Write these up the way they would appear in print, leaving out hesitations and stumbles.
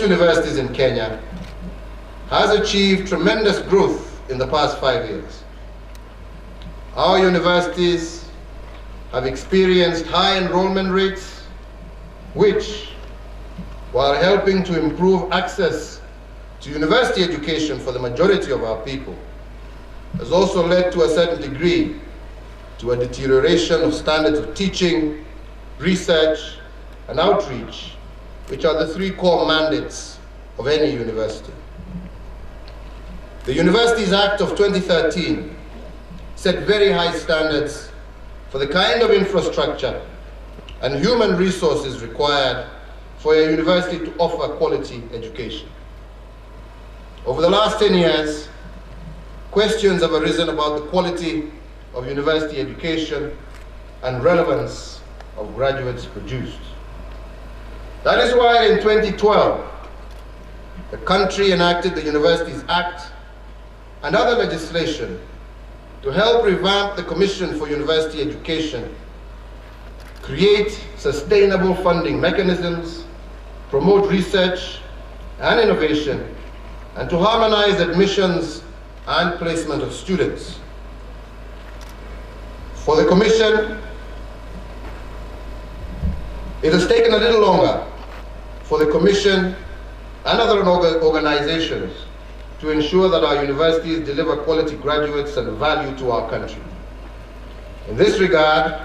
Universities in Kenya has achieved tremendous growth in the past 5 years. Our universities have experienced high enrollment rates, which, while helping to improve access to university education for the majority of our people, has also led to a certain degree to a deterioration of standards of teaching, research, and outreach, which are the three core mandates of any university. The Universities Act of 2013 set very high standards for the kind of infrastructure and human resources required for a university to offer quality education. Over the last 10 years, questions have arisen about the quality of university education and relevance of graduates produced. That is why in 2012, the country enacted the Universities Act and other legislation to help revamp the Commission for University Education, create sustainable funding mechanisms, promote research and innovation, and to harmonize admissions and placement of students. For the Commission, it has taken a little longer for the Commission and other organizations to ensure that our universities deliver quality graduates and value to our country. In this regard,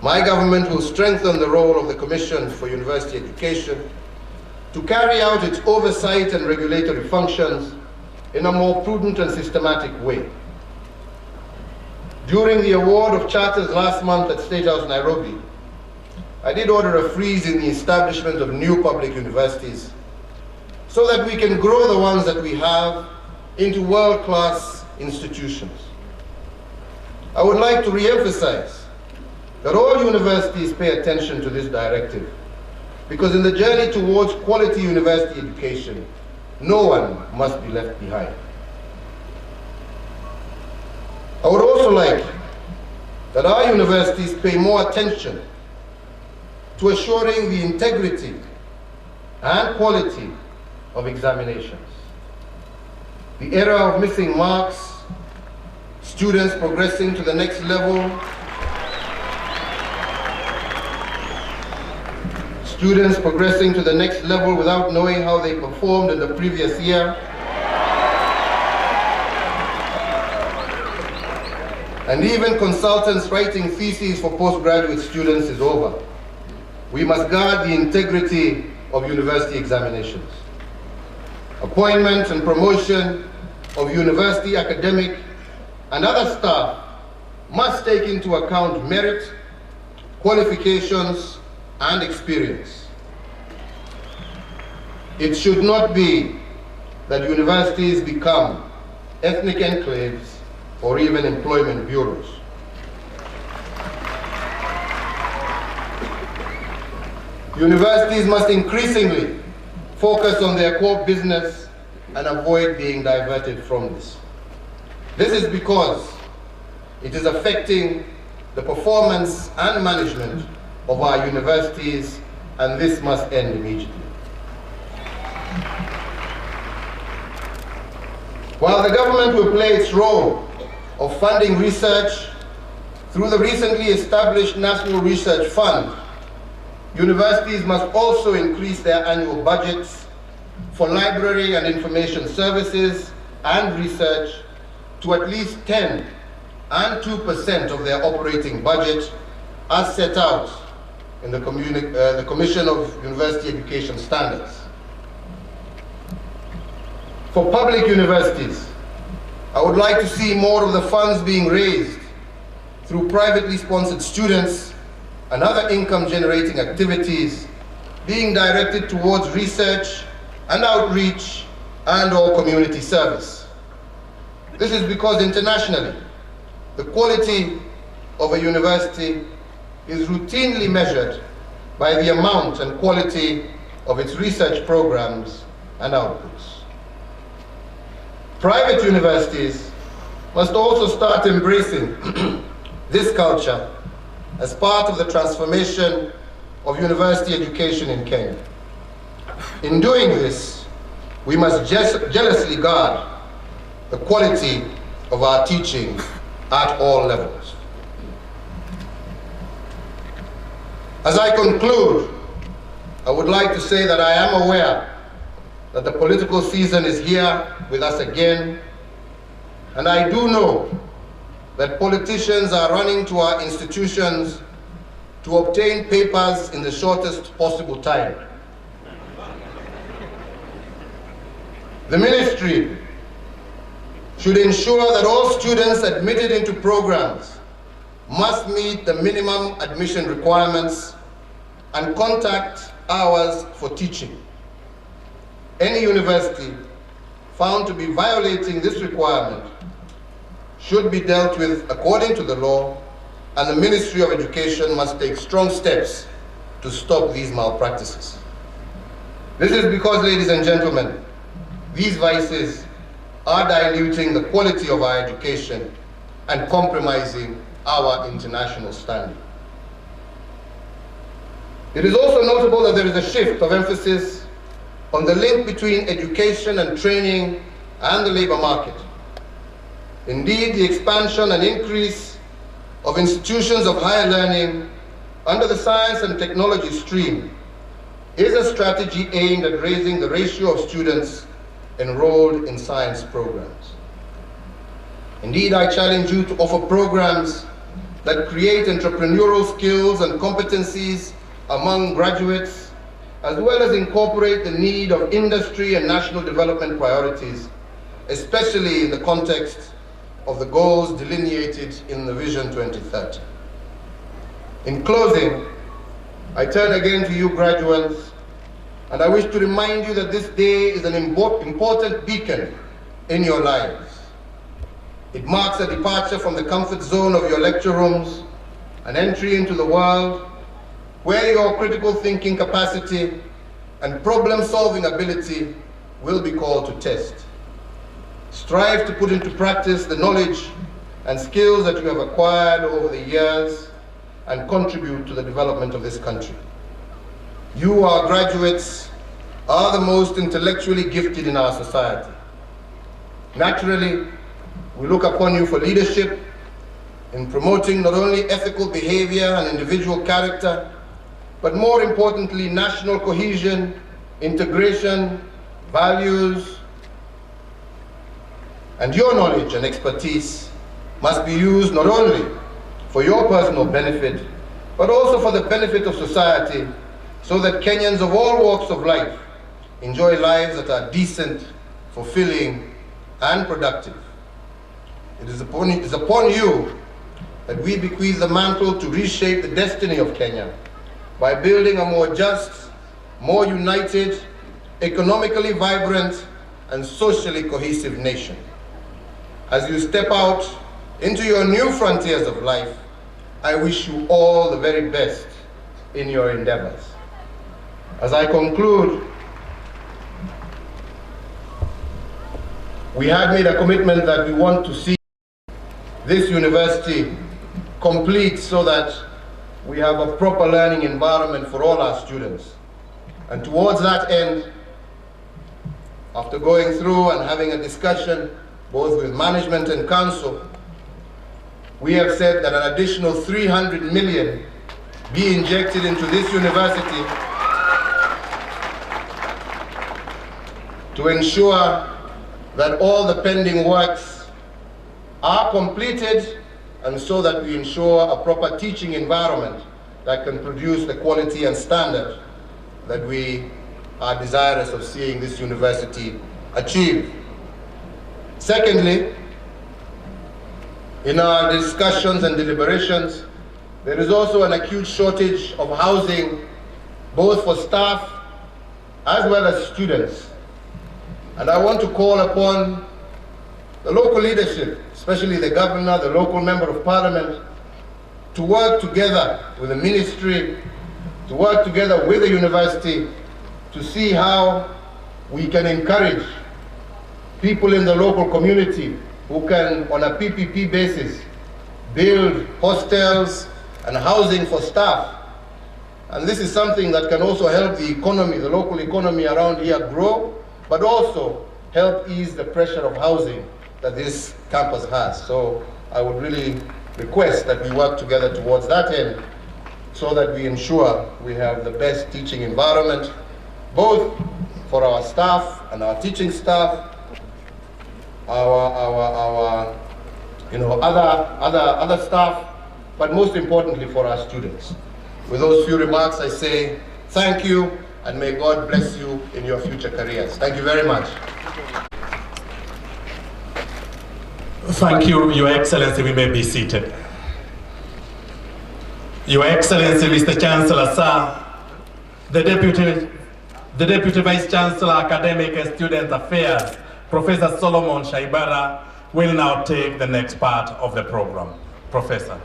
my government will strengthen the role of the Commission for University Education to carry out its oversight and regulatory functions in a more prudent and systematic way. During the award of charters last month at State House, Nairobi, I did order a freeze in the establishment of new public universities so that we can grow the ones that we have into world-class institutions. I would like to re-emphasize that all universities pay attention to this directive, because in the journey towards quality university education, no one must be left behind. I would also like that our universities pay more attention to assuring the integrity and quality of examinations. The era of missing marks, students progressing to the next level, without knowing how they performed in the previous year, and even consultants writing theses for postgraduate students is over. We must guard the integrity of university examinations. Appointment and promotion of university academic and other staff must take into account merit, qualifications, and experience. It should not be that universities become ethnic enclaves or even employment bureaus. Universities must increasingly focus on their core business and avoid being diverted from this. This is because it is affecting the performance and management of our universities, and this must end immediately. While the government will play its role of funding research through the recently established National Research Fund, universities must also increase their annual budgets for library and information services and research to at least 10% and 2% of their operating budget as set out in the Commission of University Education Standards. For public universities, I would like to see more of the funds being raised through privately sponsored students and other income-generating activities being directed towards research and outreach and/or community service. This is because internationally, the quality of a university is routinely measured by the amount and quality of its research programs and outputs. Private universities must also start embracing this culture as part of the transformation of university education in Kenya. In doing this, we must jealously guard the quality of our teaching at all levels. As I conclude, I would like to say that I am aware that the political season is here with us again, and I do know that politicians are running to our institutions to obtain papers in the shortest possible time. The ministry should ensure that all students admitted into programs must meet the minimum admission requirements and contact hours for teaching. Any university found to be violating this requirement should be dealt with according to the law, and the Ministry of Education must take strong steps to stop these malpractices. This is because, ladies and gentlemen, these vices are diluting the quality of our education and compromising our international standing. It is also notable that there is a shift of emphasis on the link between education and training and the labor market. Indeed, the expansion and increase of institutions of higher learning under the science and technology stream is a strategy aimed at raising the ratio of students enrolled in science programs. Indeed, I challenge you to offer programs that create entrepreneurial skills and competencies among graduates, as well as incorporate the need of industry and national development priorities, especially in the context of the goals delineated in the Vision 2030. In closing, I turn again to you graduates, and I wish to remind you that this day is an important beacon in your lives. It marks a departure from the comfort zone of your lecture rooms, an entry into the world where your critical thinking capacity and problem-solving ability will be called to test. Strive to put into practice the knowledge and skills that you have acquired over the years and contribute to the development of this country. You, our graduates, are the most intellectually gifted in our society. Naturally, we look upon you for leadership in promoting not only ethical behavior and individual character, but more importantly, national cohesion, integration, values, and your knowledge and expertise must be used not only for your personal benefit, but also for the benefit of society, so that Kenyans of all walks of life enjoy lives that are decent, fulfilling, and productive. It is upon you that we bequeath the mantle to reshape the destiny of Kenya by building a more just, more united, economically vibrant, and socially cohesive nation. As you step out into your new frontiers of life, I wish you all the very best in your endeavors. As I conclude, we had made a commitment that we want to see this university complete so that we have a proper learning environment for all our students. And towards that end, after going through and having a discussion both with management and council, we have said that an additional 300 million be injected into this university to ensure that all the pending works are completed, and so that we ensure a proper teaching environment that can produce the quality and standard that we are desirous of seeing this university achieve. Secondly, in our discussions and deliberations, there is also an acute shortage of housing, both for staff as well as students. And I want to call upon the local leadership, especially the governor, the local member of parliament, to work together with the ministry, to work together with the university to see how we can encourage people in the local community who can, on a PPP basis, build hostels and housing for staff, And this is something that can also help the economy, the local economy around here grow, but also help ease the pressure of housing that this campus has. So I would really request that we work together towards that end so that we ensure we have the best teaching environment, both for our staff and our teaching staff, our other staff, but most importantly for our students. With those few remarks, I say thank you, and may God bless you in your future careers. Thank you very much. Thank you, Your Excellency. We may be seated. Your Excellency, Mr. Chancellor, sir, the Deputy Vice Chancellor, Academic and Student Affairs, Professor Solomon Shaibara, will now take the next part of the program. Professor.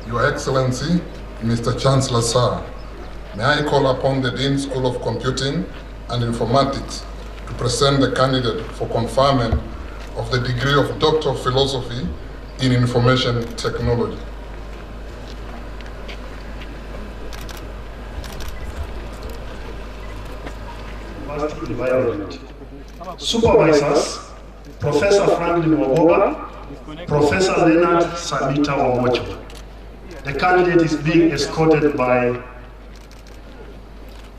Your Excellency, Mr. Chancellor, sir, may I call upon the Dean School of Computing and Informatics to present the candidate for conferment of the degree of Doctor of Philosophy in Information Technology. Environment. Supervisors, Professor Franklin Wagoba, Professor Leonard Samita Wamocho. The candidate is being escorted by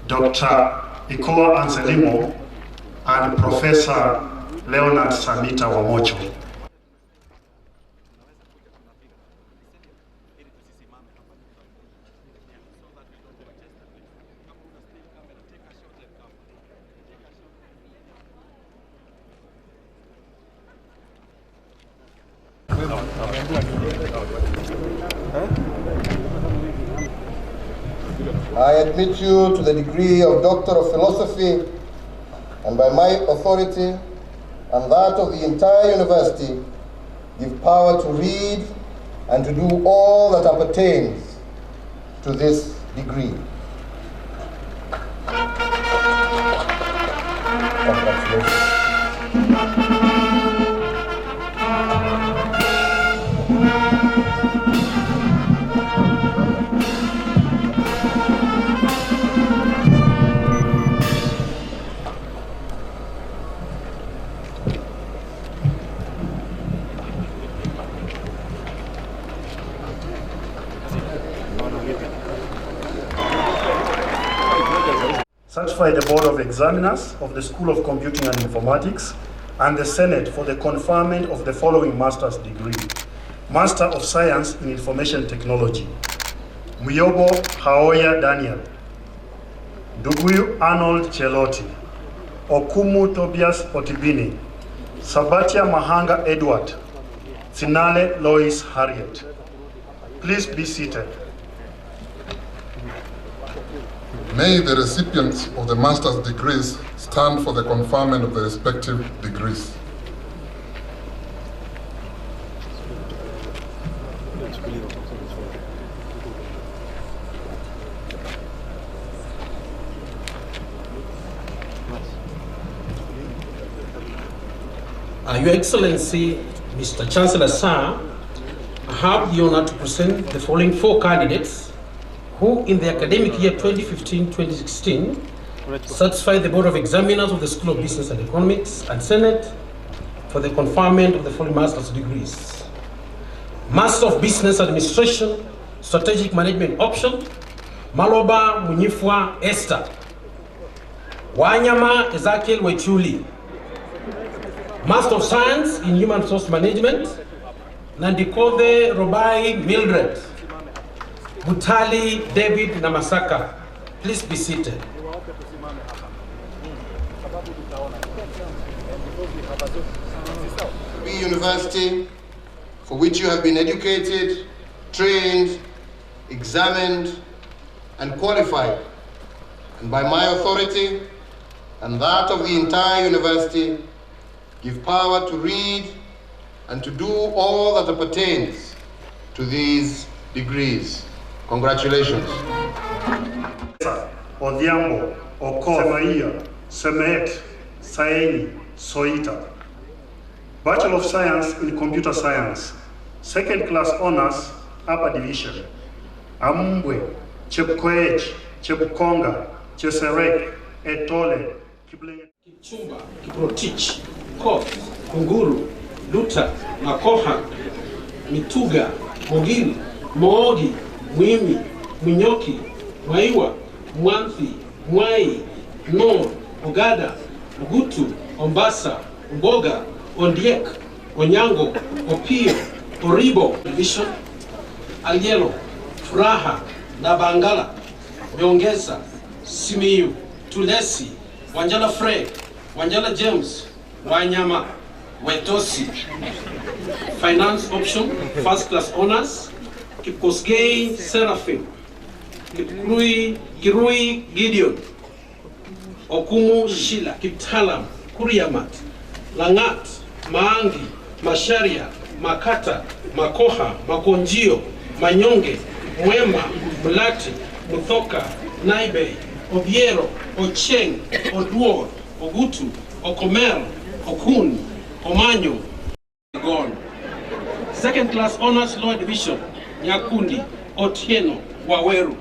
Dr. Ikoa Anselimo and Professor Leonard Samita Wamocho. I admit you to the degree of Doctor of Philosophy, and by my authority and that of the entire university, give power to read and to do all that appertains to this degree. Congratulations. Certify the Board of Examiners of the School of Computing and Informatics and the Senate for the conferment of the following master's degree. Master of Science in Information Technology, Muyobo Haoya Daniel, Duguyu Arnold Chelotti, Okumu Tobias Otibini, Sabatia Mahanga Edward, Sinale Lois Harriet. Please be seated. May the recipients of the master's degrees stand for the conferment of the respective degrees. Your Excellency, Mr. Chancellor, sir, I have the honor to present the following 4 candidates who in the academic year 2015-2016 satisfy the Board of Examiners of the School of Business and Economics and Senate for the conferment of the following master's degrees. Master of Business Administration, Strategic Management Option, Maloba Munyifwa Esther. Wanyama Ezekiel Wechuli. Master of Science in Human Resource Management, Nandikove Robai Mildred. Butali David Namasaka. Please be seated. Kibabii University, for which you have been educated, trained, examined, and qualified, and by my authority and that of the entire university, give power to read and to do all that pertains to these degrees. Congratulations. Odhiambo, Okoth, Semaia, Semet, Saini, Soita. Bachelor of Science in Computer Science, second class honors, Upper Division, Amumbwe, Chepkoech, Chebukonga, Cheserek, Etole, Kipchumba, Kiprotich, Koth, Kunguru, Luta, Makoha, Mituga, Mogiri, Moogi, Mwimi, Mwinyoki, Mwaiwa, Mwanthi, Mwai, Non, Ogada, Ogutu, Ombasa, Mboga, Ondiek, Onyango, Opio, Oribo, Division, Alielo, Furaha, Nabangala, Nyongeza, Simiyu, Tulesi, Wanjala Fred, Wanjala James, Wanyama, Wetosi. Finance option, first class honors, Kipkosgei Seraphim, Kirui Gideon, Okumu Shila, Kiptalam, Kuriamat, Langat, Maangi, Masharia, Makata, Makoha, Makonjio, Manyonge, Mwema, Mulati, Muthoka, Naibe, Obiero, Ocheng, Oduor, Ogutu, Okomer, Okun, Omanyo, gone. Second class honors lower division, Nyakundi, Otieno, Waweru.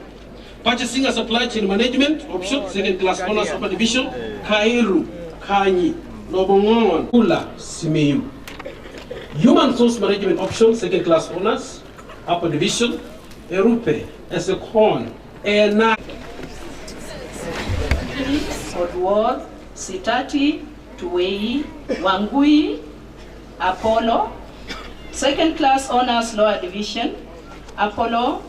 Purchasing and supply chain management option, second class honors upper division, Kairu, Kanyi, Lobongon, Kula, Simiyu. Human resource management option, second class honors, upper division, Erupe, Esekon, Ena. Odwor, Sitati, Tuwei, Wangui, Apollo. Second class honors lower division, Apollo,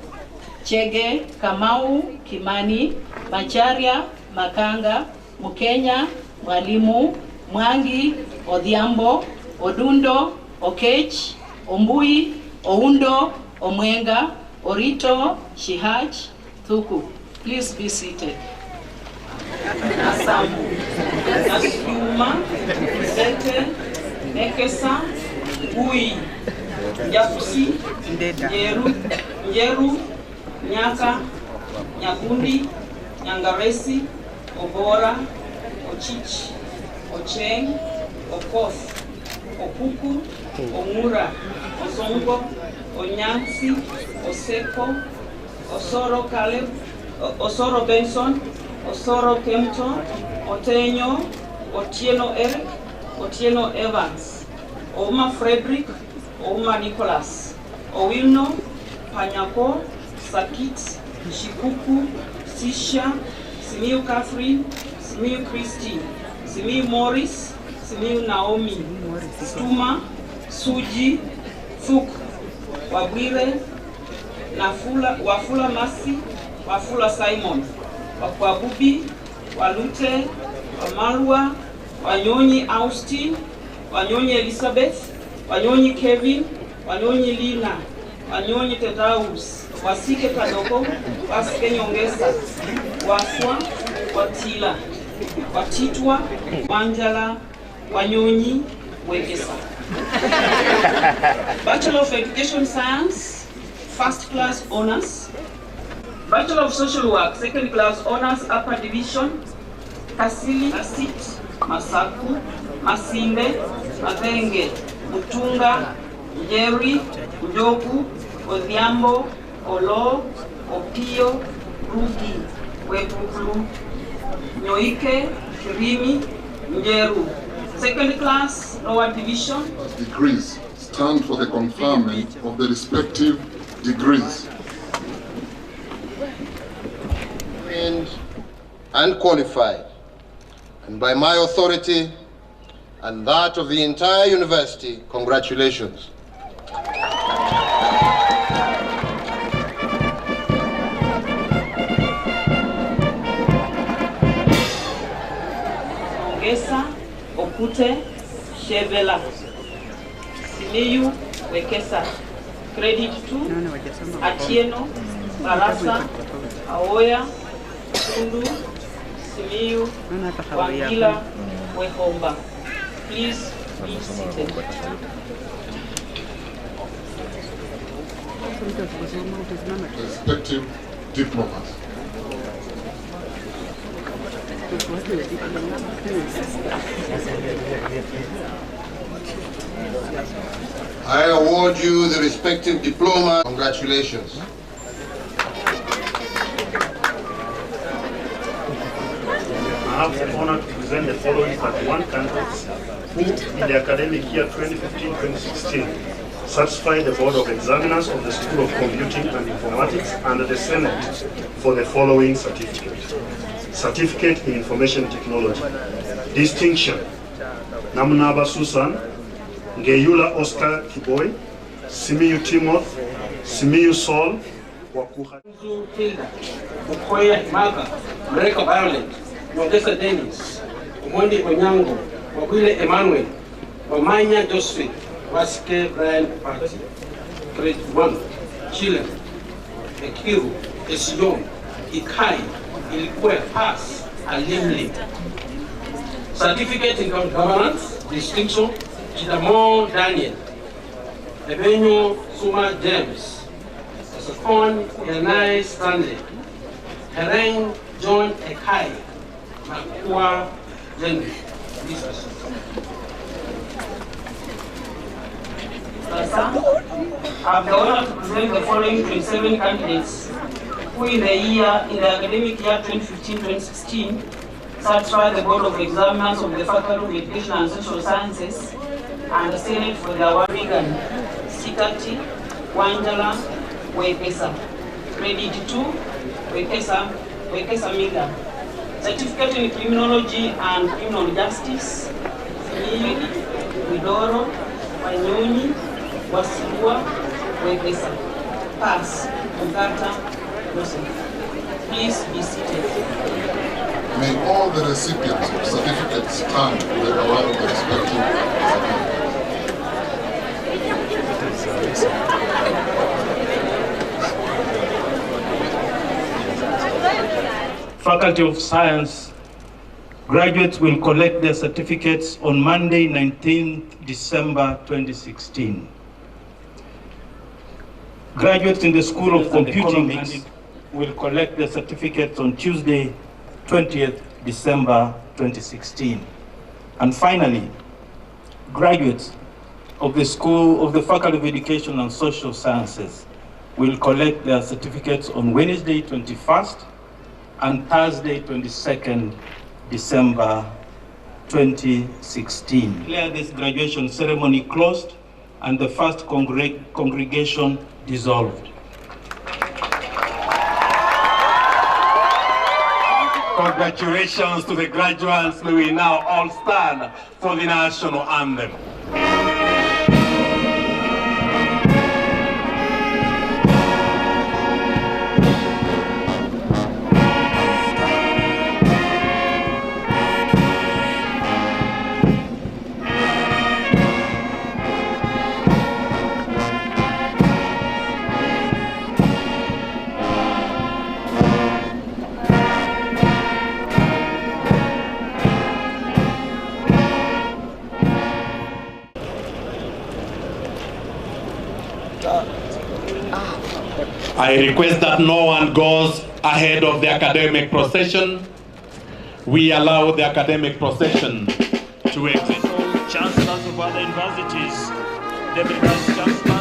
Chege, Kamau, Kimani, Macharia, Makanga, Mukenya, Mwalimu, Mwangi, Odhiambo, Odundo, Okech, Ombui, Oundo, Omwenga, Orito, Shihaj, Thuku. Please be seated. Asamu, Asuma, Sete, Nekesa, Ui, Japusi, Njeru, Nyaka, Nyakundi, Nyangaresi, Obora, Ochich, Ocheng, Okoth, Okuku, Omura, Osongo, Onyansi, Oseko, Osoro Caleb, Osoro Benson, Osoro Kempton, Otenyo, Otieno Eric, Otieno Evans, Oma Frederick, Oma Nicholas, Owilno, Panyako, Sakit, Shikuku, Sisha, Simiu Catherine, Simiu Christine, Simiu Morris, Simiu Naomi, Stuma, Suji, Thuk, Wabwire, Wafula Masi, Wafula Simon, Wakwabubi, Walute, Wamalwa, Wanyonyi Austin, Wanyonyi Elizabeth, Wanyonyi Kevin, Wanyonyi Lina, Wanyonyi Tetaus, Wasike Kadoko, Wasike Nyongesa, Waswa, Watila, Watitwa, Wanjala, Wanyonyi, Wekesa. Bachelor of Education Science, first class honors. Bachelor of Social Work, second class honors, upper division, Kasili, Asit, Masaku, Masinde, Madenge, Mutunga, Njeri, Njoku, Odhiambo, Olo, Opio, Rugi, Wepuklu, Nyoike, Kirimi, Njeru. Second class, lower division. Degrees stand for the conferment of the respective degrees. And qualified, and by my authority and that of the entire university, congratulations. Ongesa, Okute, Shevela, Simiyu, Wekesa. Credit to Atieno, Barasa, Aoya, Kundu, Simiyu, Wangila, Wehomba. Please be seated. Respective diplomas. I award you the respective diploma. Congratulations. I have the honor to present the following 31 candidates who, in the academic year 2015-2016, satisfy the Board of Examiners of the School of Computing and Informatics and the Senate for the following certificate. Certificate in Information Technology. Distinction. Namunaba Susan, Ngeyula Oscar Kiboy, Simiyu Timoth, Simiyu Saul, Wakuha. Hilda, Mukoya Maga, Mreka Violet, Modesta Dennis, Umondi Onyango, Wabile Emmanuel, Wamanya Josephine, Waske Brian Party, Grade 1, Chile, Ekiru, Esiyon, Ikai, Ilkwe Pass, Alimli. Certificate in Governance, Distinction, Chidamon Daniel, Ebenyo Suma James, Sakon Yanai Stanley, Hereng John Ekai, Makua Jenny. I have the honor to present the following 27 candidates who in the academic year 2015-2016 satisfy the Board of Examiners of the Faculty of Education and Social Sciences and the Senate for the Warigan, Sikati, Wanjala, Wekesa. Credit 2, Wekesa Miga. Certificate in Criminology and Criminal Justice, Widoro, Wanyoni, Wasilua, Wekesa. Pass, Mugata, Joseph. Please be seated. May all the recipients of certificates stand to the award of the respective Faculty of Science graduates will collect their certificates on Monday, 19th December 2016. Graduates in the School of Computing will collect their certificates on Tuesday, 20th December 2016. And finally, graduates of the Faculty of Education and Social Sciences will collect their certificates on Wednesday, 21st and Thursday, 22nd December 2016. Declare this graduation ceremony closed and the first congregation dissolved. Congratulations to the graduates. We will now all stand for the national anthem. I request that no one goes ahead of the academic procession. We allow the academic procession to exit. Chancellors of other universities, Deputy Vice Chancellor,